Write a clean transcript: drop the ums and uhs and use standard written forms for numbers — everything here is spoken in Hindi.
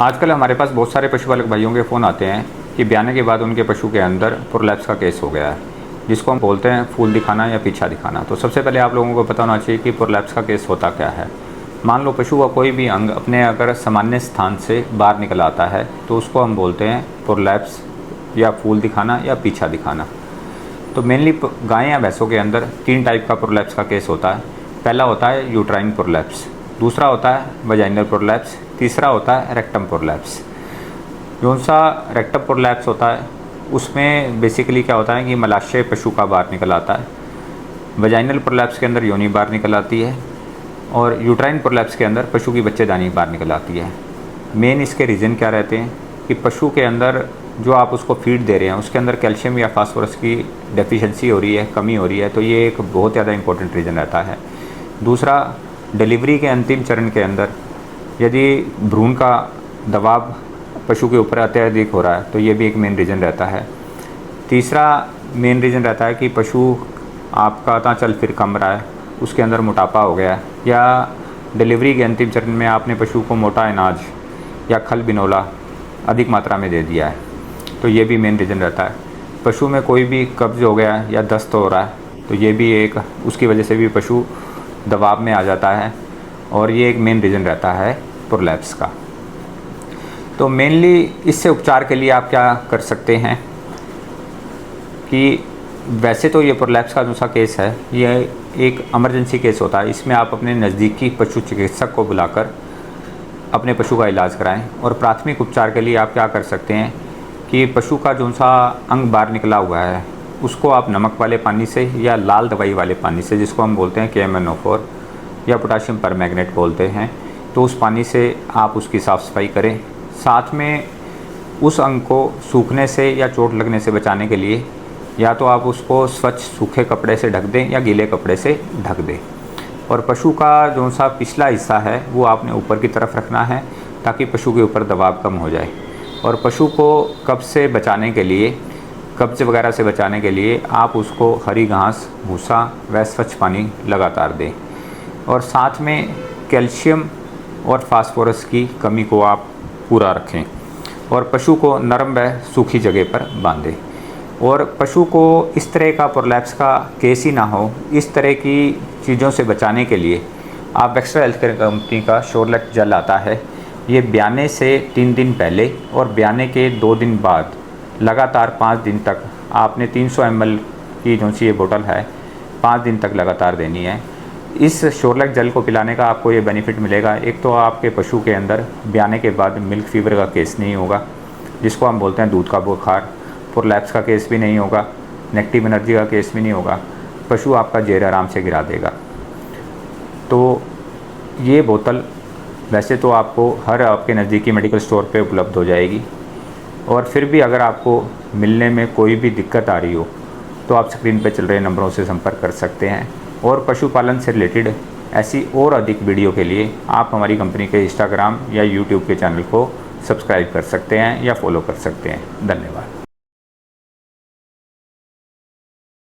आजकल हमारे पास बहुत सारे पशुपालक भाइयों के फ़ोन आते हैं कि ब्याने के बाद उनके पशु के अंदर प्रोलैप्स का केस हो गया है, जिसको हम बोलते हैं फूल दिखाना या पीछा दिखाना। तो सबसे पहले आप लोगों को पता होना चाहिए कि प्रोलैप्स का केस होता क्या है। मान लो पशु का कोई भी अंग अपने अगर सामान्य स्थान से बाहर निकल आता है तो उसको हम बोलते हैं प्रोलैप्स या फूल दिखाना या पीछा दिखाना। तो मेनली गाय या भैंसों के अंदर 3 टाइप का प्रोलैप्स का केस होता है। पहला होता है यूट्राइन प्रोलैप्स, दूसरा होता है वजाइनल प्रोलैप्स, तीसरा होता है रेक्टम प्रोलैप्स। जो सा रेक्टम प्रोलैप्स होता है उसमें बेसिकली क्या होता है कि मलाशय पशु का बाहर निकल आता है। वजाइनल प्रोलैप्स के अंदर योनि बाहर निकल आती है और यूट्राइन प्रोलैप्स के अंदर पशु की बच्चेदानी बाहर निकल आती है। मेन इसके रीज़न क्या रहते हैं कि पशु के अंदर जो आप उसको फीड दे रहे हैं उसके अंदर कैल्शियम या फास्फोरस की डेफिशिएंसी हो रही है, कमी हो रही है, तो ये एक बहुत ज़्यादा इंपॉर्टेंट रीज़न रहता है। दूसरा, डिलीवरी के अंतिम चरण के अंदर यदि भ्रूण का दबाव पशु के ऊपर अत्यधिक हो रहा है तो ये भी एक मेन रीज़न रहता है। तीसरा मेन रीज़न रहता है कि पशु आपका ता चल फिर कम रहा है, उसके अंदर मोटापा हो गया है, या डिलीवरी के अंतिम चरण में आपने पशु को मोटा अनाज या खल बिनोला अधिक मात्रा में दे दिया है, तो ये भी मेन रीज़न रहता है। पशु में कोई भी कब्ज़ हो गया है या दस्त हो रहा है तो ये भी एक, उसकी वजह से भी पशु दबाव में आ जाता है और ये एक मेन रीज़न रहता है प्रोलैप्स का। तो मेनली इससे उपचार के लिए आप क्या कर सकते हैं कि वैसे तो ये प्रोलैप्स का जो सा केस है ये एक इमरजेंसी केस होता है। इसमें आप अपने नज़दीकी पशु चिकित्सक को बुलाकर अपने पशु का इलाज कराएं। और प्राथमिक उपचार के लिए आप क्या कर सकते हैं कि पशु का जो सा अंग बाहर निकला हुआ है उसको आप नमक वाले पानी से या लाल दवाई वाले पानी से, जिसको हम बोलते हैं KMnO4 या पोटाशियम परमैंगनेट बोलते हैं, तो उस पानी से आप उसकी साफ़ सफाई करें। साथ में उस अंग को सूखने से या चोट लगने से बचाने के लिए या तो आप उसको स्वच्छ सूखे कपड़े से ढक दें या गीले कपड़े से ढक दें। और पशु का जो सा पिछला हिस्सा है वो आपने ऊपर की तरफ रखना है ताकि पशु के ऊपर दबाव कम हो जाए। और पशु को कब्ज़ से बचाने के लिए, कब्ज़ वगैरह से बचाने के लिए आप उसको हरी घास, भूसा व स्वच्छ पानी लगातार दें। और साथ में कैल्शियम और फास्फोरस की कमी को आप पूरा रखें और पशु को नरम व सूखी जगह पर बांधें। और पशु को इस तरह का प्रोलैप्स का केस ही ना हो, इस तरह की चीज़ों से बचाने के लिए आप एक्स्ट्रा हेल्थ केयर कंपनी का श्योरलेट जेल आता है। ये ब्याने से 3 दिन पहले और ब्याने के 2 दिन बाद लगातार 5 दिन तक आपने 300 ml की जो सी ये बोतल है 5 दिन तक लगातार देनी है। इस श्योरलेट जेल को पिलाने का आपको ये बेनिफिट मिलेगा, एक तो आपके पशु के अंदर ब्याने के बाद मिल्क फीवर का केस नहीं होगा, जिसको हम बोलते हैं दूध का बुखार, प्रोलैप्स का केस भी नहीं होगा, नेगेटिव एनर्जी का केस भी नहीं होगा, पशु आपका जेर आराम से गिरा देगा। तो ये बोतल वैसे तो आपको हर आपके नज़दीकी मेडिकल स्टोर पे उपलब्ध हो जाएगी, और फिर भी अगर आपको मिलने में कोई भी दिक्कत आ रही हो तो आप स्क्रीन पे चल रहे नंबरों से संपर्क कर सकते हैं। और पशुपालन से रिलेटेड ऐसी और अधिक वीडियो के लिए आप हमारी कंपनी के इंस्टाग्राम या यूट्यूब के चैनल को सब्सक्राइब कर सकते हैं या फॉलो कर सकते हैं। धन्यवाद।